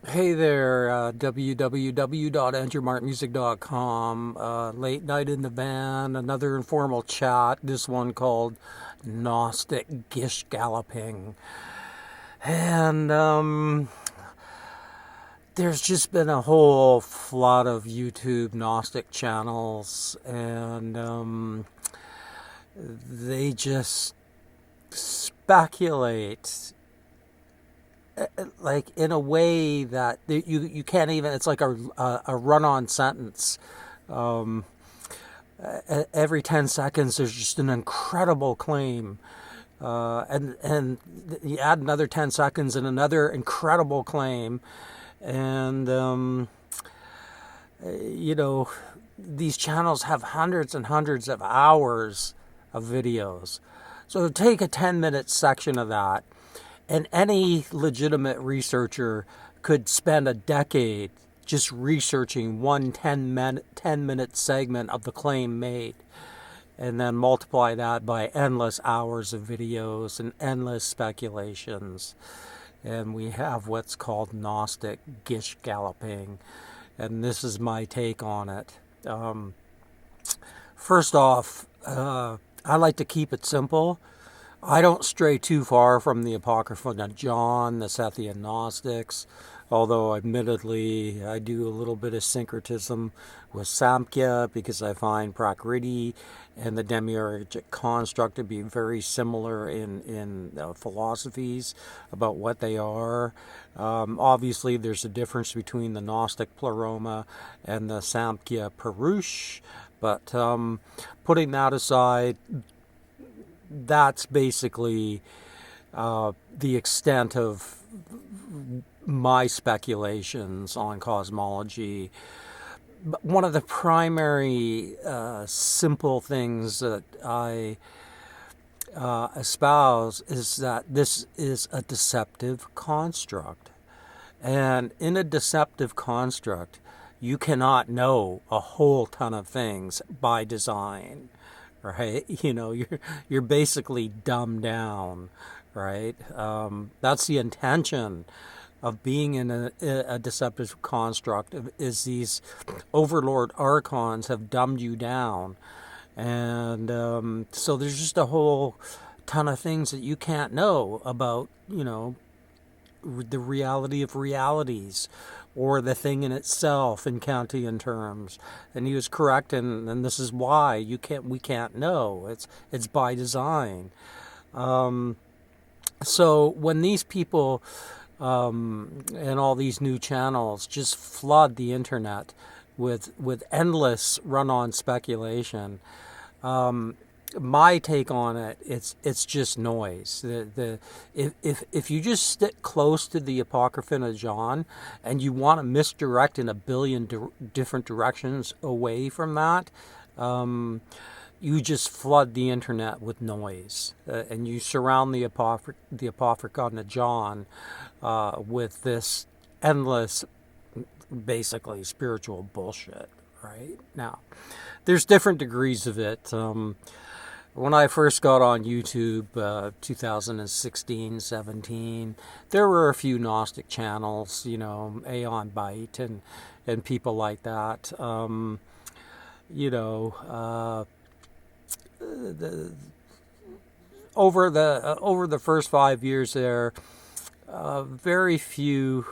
Hey there, www.andrewmartinmusic.com. Late night in the van, another informal chat. This one called Gnostic Gish-Galloping. And there's just been a whole flood of YouTube Gnostic channels, and they just speculate like in a way that you can't even. It's like a run-on sentence. Um, every 10 seconds, there's just an incredible claim, and you add another 10 seconds and another incredible claim, and you know these channels have hundreds and hundreds of hours of videos. So take a 10-minute section of that, and any legitimate researcher could spend a decade just researching one 10-minute segment of the claim made, and then multiply that by endless hours of videos and endless speculations. And we have what's called Gnostic Gish-Galloping. And this is my take on it. First off, I like to keep it simple. I don't stray too far from the Apocrypha of John, the Sethian Gnostics, although admittedly I do a little bit of syncretism with Samkhya because I find Prakriti and the demiurgic construct to be very similar in philosophies about what they are. Obviously, there's a difference between the Gnostic Pleroma and the Samkhya Purush, but putting that aside, that's basically the extent of my speculations on cosmology. But one of the primary simple things that I espouse is that this is a deceptive construct. And in a deceptive construct, you cannot know a whole ton of things by design, right? You're basically dumbed down, right? That's the intention of being in a deceptive construct, is these overlord archons have dumbed you down. And so there's just a whole ton of things that you can't know about, the reality of realities, or the thing in itself in Kantian terms. And he was correct, and this is why we can't know. It's by design. So when these people and all these new channels just flood the internet with endless run-on speculation, my take on it, it's just noise. If you just stick close to the Apocrypha of John and you want to misdirect in a billion different directions away from that, you just flood the internet with noise, and you surround the Apocrypha of John with this endless, basically spiritual bullshit. Right now, there's different degrees of it. When I first got on YouTube, 2016, 17, there were a few Gnostic channels, Aeon Byte and people like that. Over the first 5 years there, very few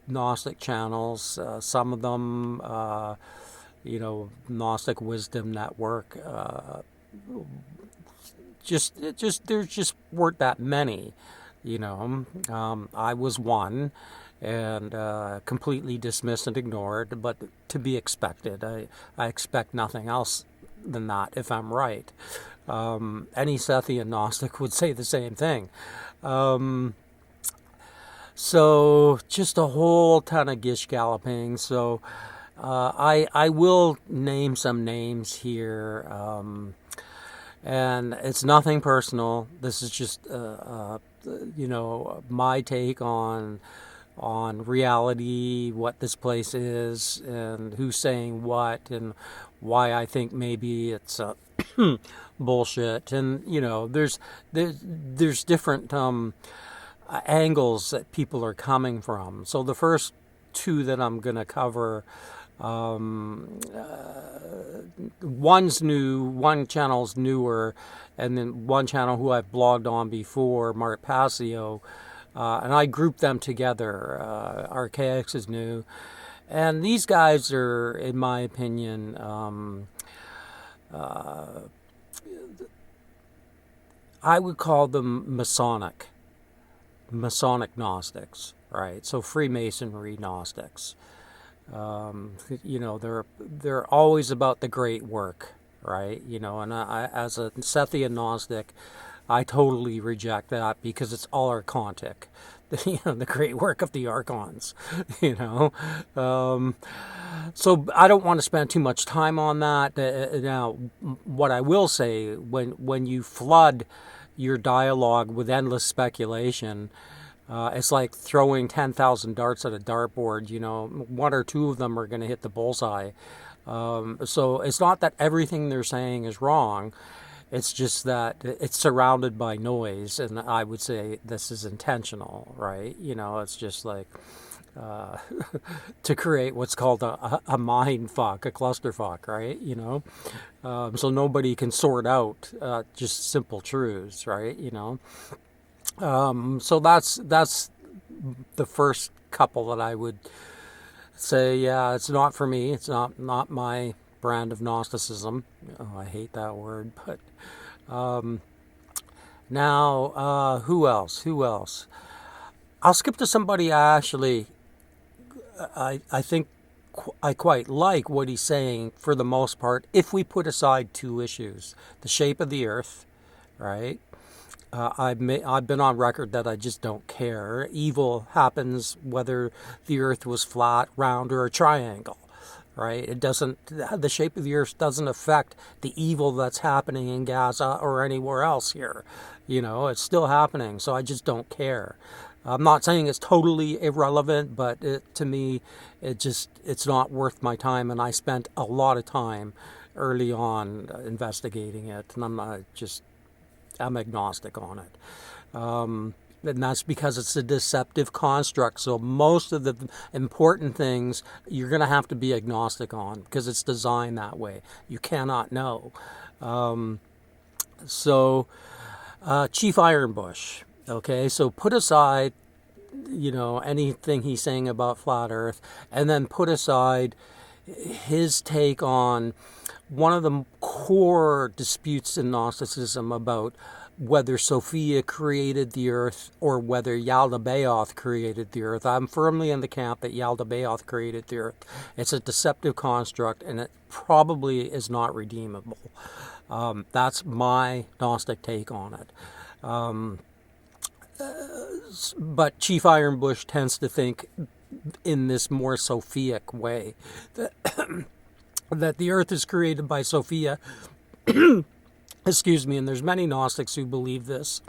Gnostic channels. Some of them, Gnostic Wisdom Network. There just weren't that many. I was one, and completely dismissed and ignored, but to be expected. I expect nothing else than that if I'm right. Any Sethian Gnostic would say the same thing. So just a whole ton of gish-galloping. So I will name some names here, and it's nothing personal. This is just my take on reality, what this place is, and who's saying what, and why I think maybe it's bullshit. And there's different angles that people are coming from. So the first two that I'm going to cover, one's new, one channel's newer, and then one channel who I've blogged on before, Mark Passio, and I grouped them together. Archaix is new. And these guys are, in my opinion, I would call them Masonic Gnostics, right? So Freemasonry Gnostics. They're always about the great work, right? And I, as a Sethian Gnostic, I totally reject that because it's all archontic. The great work of the archons, So I don't want to spend too much time on that. Now, what I will say, when you flood your dialogue with endless speculation, it's like throwing 10,000 darts at a dartboard. One or two of them are going to hit the bullseye. So it's not that everything they're saying is wrong. It's just that it's surrounded by noise, and I would say this is intentional, right? It's just like to create what's called a mind fuck, a clusterfuck, right? So nobody can sort out just simple truths, right? So that's the first couple that I would say, yeah, it's not for me. It's not my brand of Gnosticism. Oh, I hate that word, but now who else? I'll skip to somebody I think I quite like what he's saying for the most part, if we put aside two issues: the shape of the earth, right? I've been on record that I just don't care. Evil happens whether the earth was flat, round, or a triangle, right? The shape of the earth doesn't affect the evil that's happening in Gaza or anywhere else here. It's still happening, so I just don't care. I'm not saying it's totally irrelevant, but to me, it's not worth my time, and I spent a lot of time early on investigating it, and I'm agnostic on it. And that's because it's a deceptive construct. So most of the important things you're going to have to be agnostic on because it's designed that way. You cannot know. Chief Ironbush. Okay, so put aside, anything he's saying about flat Earth, and then put aside his take on one of the core disputes in Gnosticism about whether Sophia created the earth or whether Yaldabaoth created the earth. I'm firmly in the camp that Yaldabaoth created the earth. It's a deceptive construct, and it probably is not redeemable. That's my Gnostic take on it. But Chief Ironbush tends to think in this more Sophic way that the earth is created by Sophia. Excuse me, and there's many Gnostics who believe this.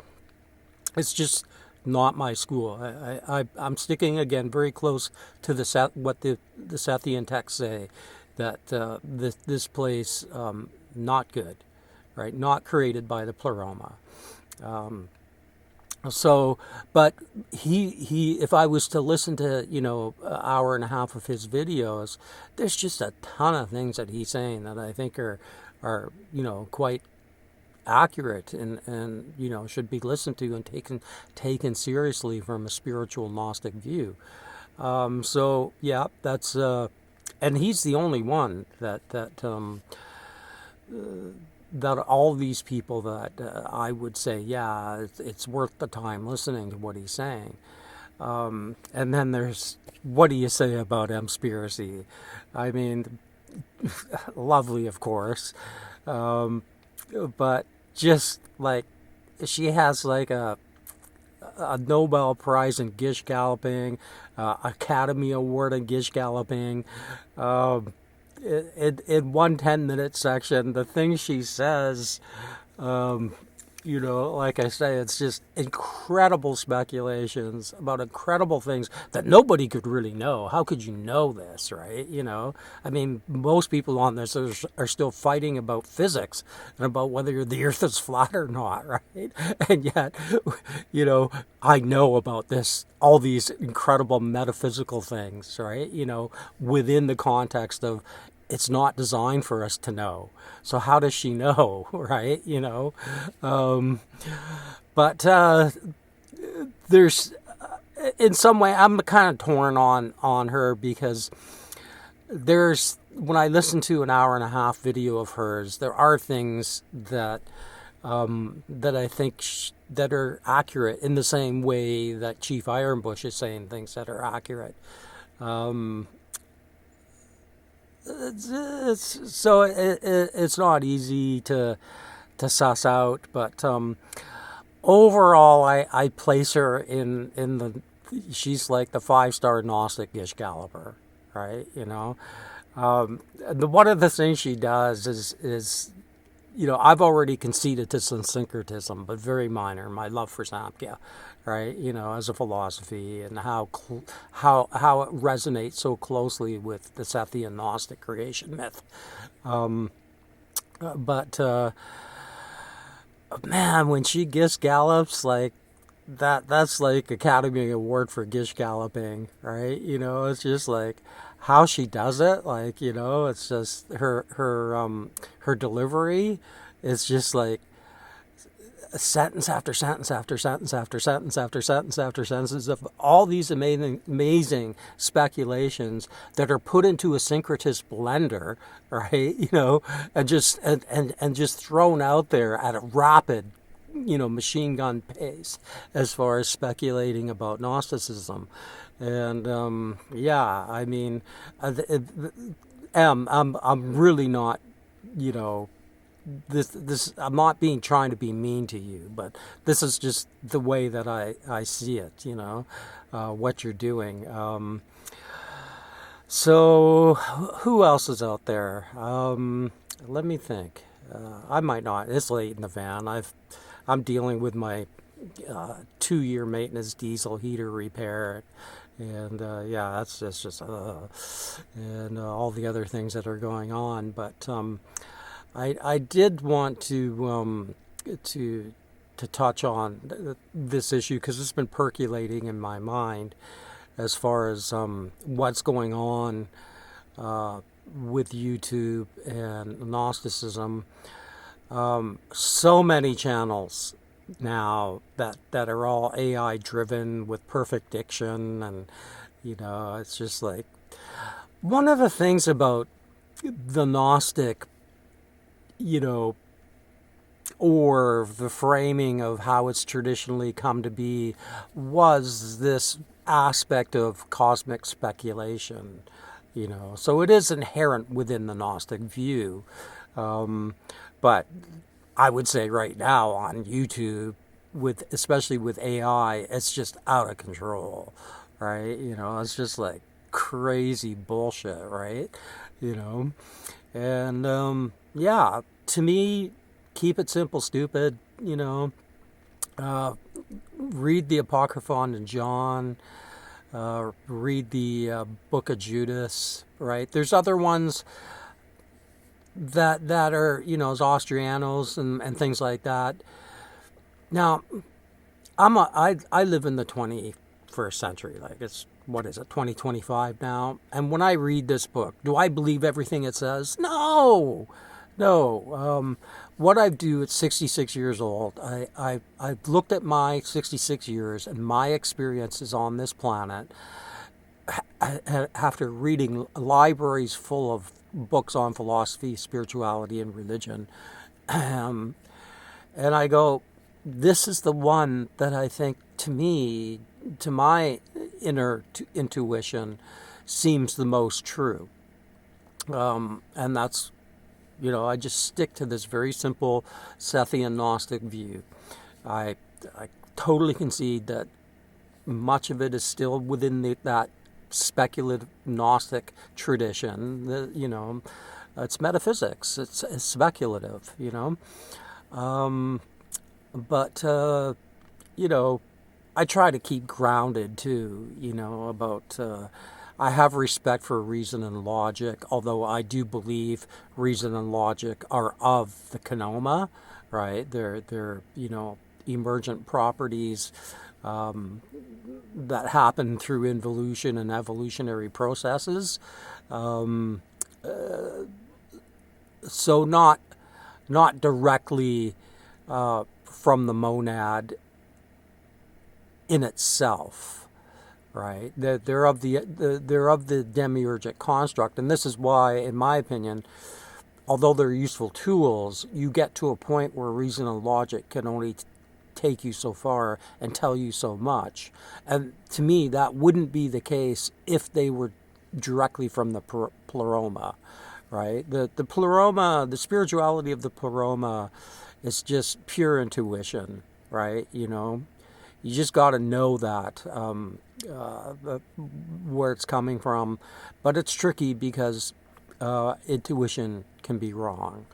It's just not my school. I'm sticking, again, very close to what the Sethian texts say, that this place, not good, right? Not created by the Pleroma. But he, if I was to listen to, an hour and a half of his videos, there's just a ton of things that he's saying that I think are quite accurate and should be listened to and taken seriously from a spiritual Gnostic view. Yeah, that's and he's the only one that all these people that I would say, yeah, it's worth the time listening to what he's saying. And then there's, what do you say about Emspiracy? I mean, lovely, of course, but just like she has like a Nobel Prize in Gish-Galloping, Academy Award in Gish-Galloping. In one 10-minute section, the things she says, Like I say, it's just incredible speculations about incredible things that nobody could really know. How could you know this, right? I mean, most people on this are still fighting about physics and about whether the Earth is flat or not, right? And yet, I know about this, all these incredible metaphysical things, right? Within the context of it's not designed for us to know. So how does she know, right? But there's, in some way, I'm kind of torn on her because when I listen to an hour and a half video of hers, there are things that I think that are accurate in the same way that Chief Ironbush is saying things that are accurate. It's not easy to suss out, but overall, I place her in she's like the 5-star Gnostic Gish-Galloper, right? One of the things she does is I've already conceded to some syncretism, but very minor. My love for Samkhya, right? As a philosophy and how it resonates so closely with the Sethian Gnostic creation myth. But man, when she Gish-Gallops, like that's like Academy Award for Gish-Galloping, right? It's just like how she does it, like it's just her delivery is just like sentence after sentence after sentence after sentence after sentence after sentences of all these amazing speculations that are put into a syncretist blender, right? And just thrown out there at a rapid, machine gun pace as far as speculating about Gnosticism. And I mean, I'm really not, this I'm not trying to be mean to you, but this is just the way that I see it. What you're doing. So who else is out there? Let me think. I might not. It's late in the van. I'm dealing with my 2-year maintenance diesel heater repair. And that's just and all the other things that are going on. But I did want to touch on this issue because it's been percolating in my mind as far as what's going on with YouTube and Gnosticism. So many channels now that are all AI driven with perfect diction, and it's just like one of the things about the Gnostic or the framing of how it's traditionally come to be was this aspect of cosmic speculation, so it is inherent within the Gnostic view, but I would say right now on YouTube, especially with AI, it's just out of control, right? It's just like crazy bullshit, right? And to me, keep it simple, stupid. Read the Apocryphon and John. Read the Book of Judas, right? There's other ones that are, as Austrianos and things like that. Now, I live in the 21st century. Like, it's, 2025 now? And when I read this book, do I believe everything it says? No. What I do at 66 years old, I've looked at my 66 years and my experiences on this planet after reading libraries full of books on philosophy, spirituality, and religion. And I go, this is the one that I think, to me, to my inner intuition, seems the most true. And that's, I just stick to this very simple Sethian Gnostic view. I totally concede that much of it is still within that speculative Gnostic tradition. It's metaphysics. It's speculative. But you know, I try to keep grounded too. About I have respect for reason and logic, although I do believe reason and logic are of the Kenoma, right? They're emergent properties that happen through involution and evolutionary processes. Um, so not directly from the monad in itself, right? They're of they're of the demiurgic construct, and this is why, in my opinion, although they're useful tools, you get to a point where reason and logic can only take you so far and tell you so much. And to me, that wouldn't be the case if they were directly from the pleroma, right? The pleroma, the spirituality of the pleroma is just pure intuition, right? You just got to know that where it's coming from, but it's tricky because intuition can be wrong.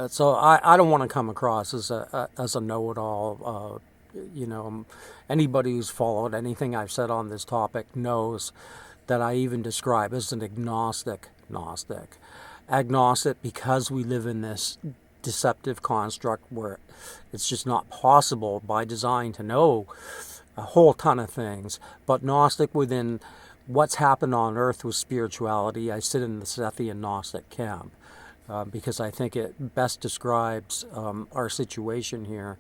So I don't want to come across as a know-it-all. Anybody who's followed anything I've said on this topic knows that I even describe as an agnostic Gnostic. Agnostic because we live in this deceptive construct where it's just not possible by design to know a whole ton of things. But Gnostic within what's happened on Earth with spirituality, I sit in the Sethian Gnostic camp. Because I think it best describes our situation here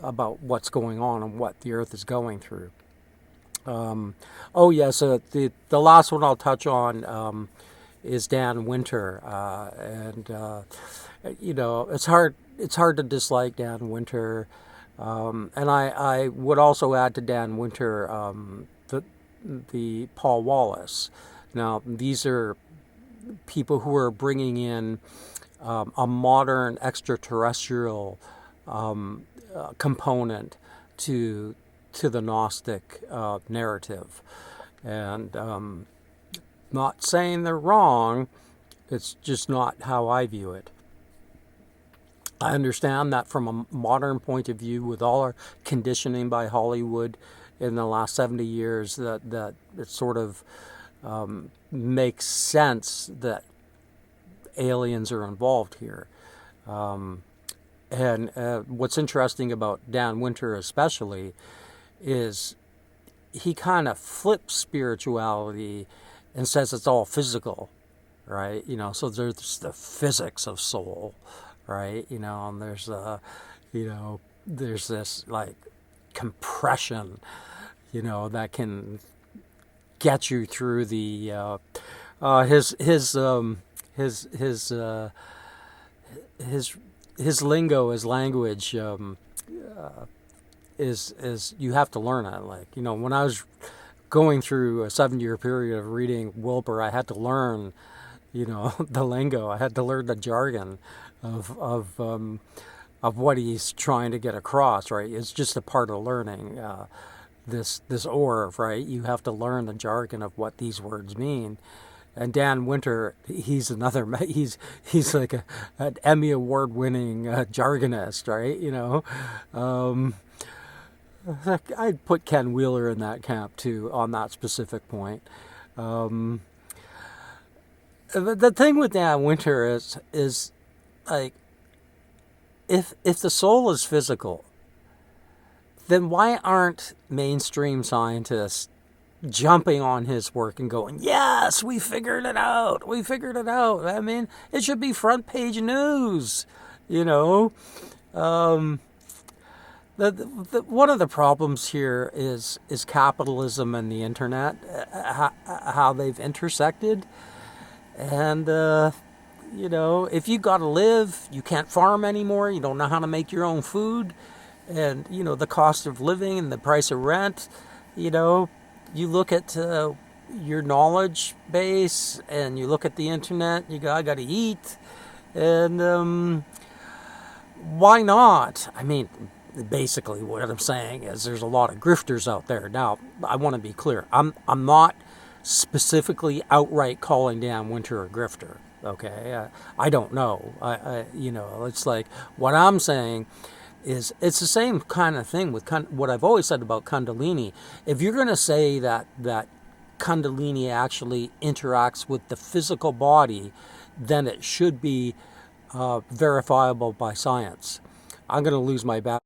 about what's going on and what the Earth is going through. The last one I'll touch on is Dan Winter, and it's hard to dislike Dan Winter, and I would also add to Dan Winter the Paul Wallace. Now these are people who are bringing in a modern extraterrestrial component to the Gnostic narrative, and not saying they're wrong. It's just not how I view it. I understand that from a modern point of view, with all our conditioning by Hollywood in the last 70 years, that it sort of makes sense that aliens are involved here. And what's interesting about Dan Winter especially is he kind of flips spirituality and says it's all physical, right? So there's the physics of soul, right? And there's this like compression, that can get you through the his lingo, his language is you have to learn it. Like when I was going through a 7-year period of reading Wilbur, I had to learn the lingo. I had to learn the jargon of what he's trying to get across. Right, it's just a part of learning. This Orv, right? You have to learn the jargon of what these words mean. And Dan Winter, he's like an Emmy Award-winning jargonist, right? I'd put Ken Wheeler in that camp too on that specific point. The thing with Dan Winter is like if the soul is physical, then why aren't mainstream scientists jumping on his work and going, yes, we figured it out. We figured it out. I mean, it should be front page news, one of the problems here is capitalism and the internet, how they've intersected. And, if you got to live, you can't farm anymore. You don't know how to make your own food. And, the cost of living and the price of rent, you look at your knowledge base and you look at the internet, you go, I got to eat. And why not? I mean, basically what I'm saying is there's a lot of grifters out there. Now, I want to be clear. I'm not specifically outright calling Dan Winter a grifter. Okay, I don't know. It's like what I'm saying is it's the same kind of thing with what I've always said about Kundalini. If you're going to say that Kundalini actually interacts with the physical body, then it should be verifiable by science. I'm going to lose my battery.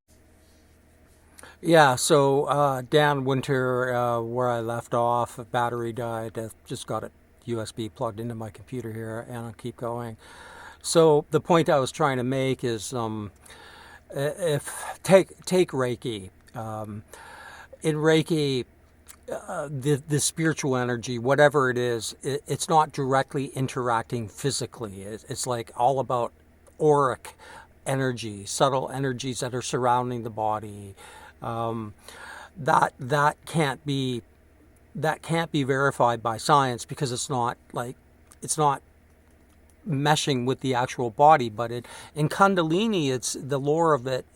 Yeah, so Dan Winter, where I left off, battery died. I just got it USB plugged into my computer here, and I'll keep going. So the point I was trying to make is, if take Reiki. In Reiki, the spiritual energy, whatever it is, it's not directly interacting physically. It's like all about auric energy, subtle energies that are surrounding the body. Um, that can't be verified by science because it's not meshing with the actual body. But in Kundalini, it's the lore of there's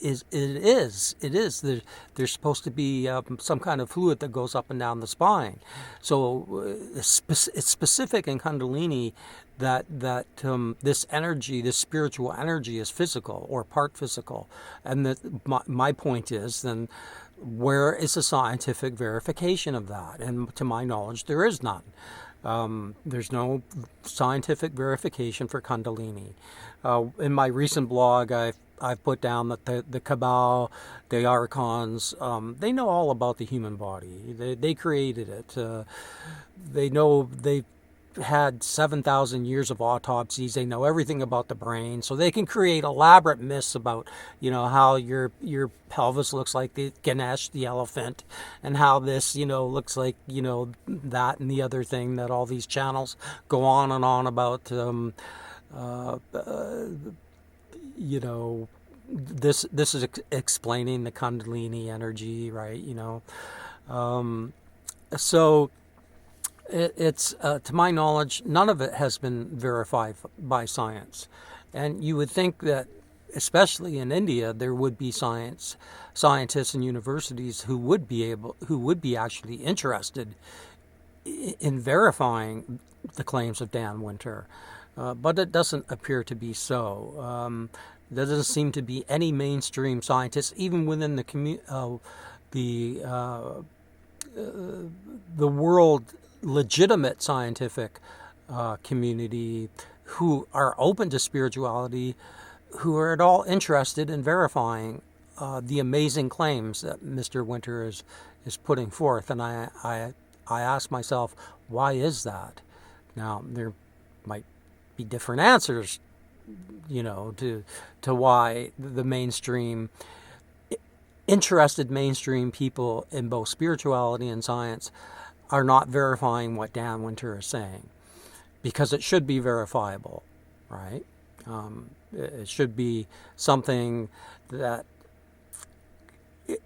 supposed to be some kind of fluid that goes up and down the spine. So it's specific in Kundalini that this energy, this spiritual energy, is physical or part physical. And my point is then, where is the scientific verification of that? And to my knowledge, there is none. There's no scientific verification for Kundalini. In my recent blog, I've put down that the Cabal, the archons, they know all about the human body. They created it. They know they had 7,000 years of autopsies. They know everything about the brain, so they can create elaborate myths about, how your pelvis looks like the Ganesh, the elephant, and how this, looks like, that and the other thing that all these channels go on and on about. This is explaining the Kundalini energy, right? So. It's to my knowledge, none of it has been verified by science, and you would think that, especially in India, there would be scientists and universities who would be actually interested in verifying the claims of Dan Winter, but it doesn't appear to be so. There doesn't seem to be any mainstream scientists, even within the world legitimate scientific community, who are open to spirituality, who are at all interested in verifying the amazing claims that Mr. Winter is putting forth. And I ask myself, why is that? Now, there might be different answers, to why the interested mainstream people in both spirituality and science are not verifying what Dan Winter is saying, because it should be verifiable, right? It should be something that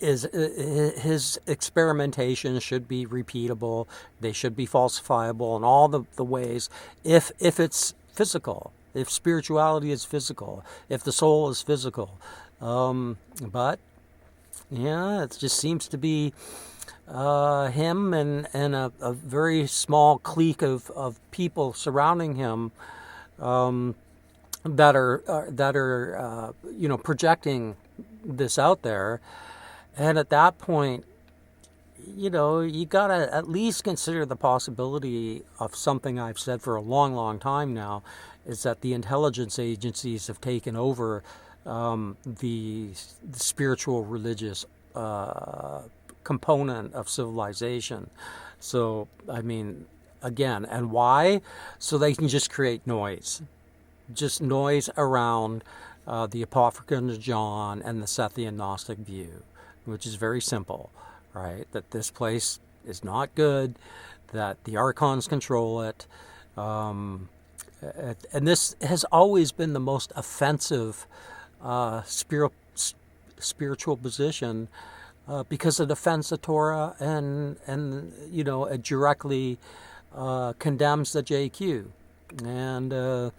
is his experimentation should be repeatable. They should be falsifiable in all the ways. If it's physical, if spirituality is physical, if the soul is physical, but yeah, it just seems to be him and a very small clique of people surrounding him, that are projecting this out there. And at that point, you gotta at least consider the possibility of something I've said for a long, long time now, is that the intelligence agencies have taken over the spiritual religious component of civilization. So, I mean, again, and why? So they can just create noise. Just noise around the Apocryphal John and the Sethian Gnostic view, which is very simple, right? That this place is not good, that the archons control it. And this has always been the most offensive spiritual position, because it offends the Torah and it directly condemns the JQ, and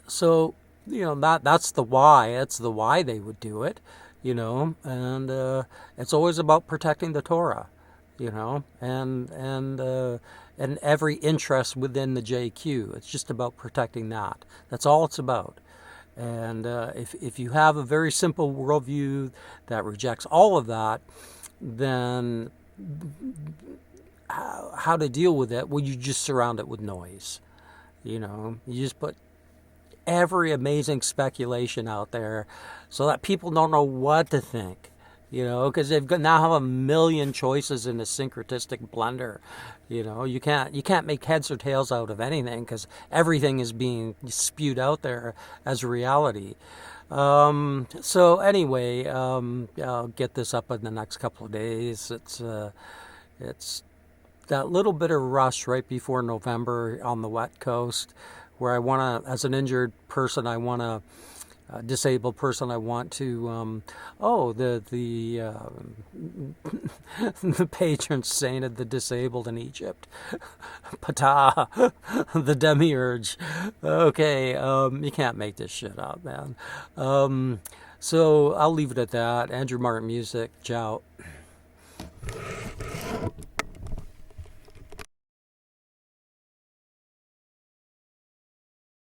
so that's the why. It's the why they would do it, and it's always about protecting the Torah, and and every interest within the JQ. It's just about protecting that. That's all it's about. And if you have a very simple worldview that rejects all of that, then how to deal with it? Well, you just surround it with noise. You just put every amazing speculation out there so that people don't know what to think. Because they've now have a million choices in a syncretistic blender. You can't make heads or tails out of anything because everything is being spewed out there as reality. So anyway, I'll get this up in the next couple of days. It's that little bit of rush right before November on the West Coast, where I want to, as an injured person, I want to. Disabled person, I want to. The patron saint of the disabled in Egypt, Ptah, the demiurge. Okay, you can't make this shit up, man. So I'll leave it at that. Andrew Martin Music. Ciao.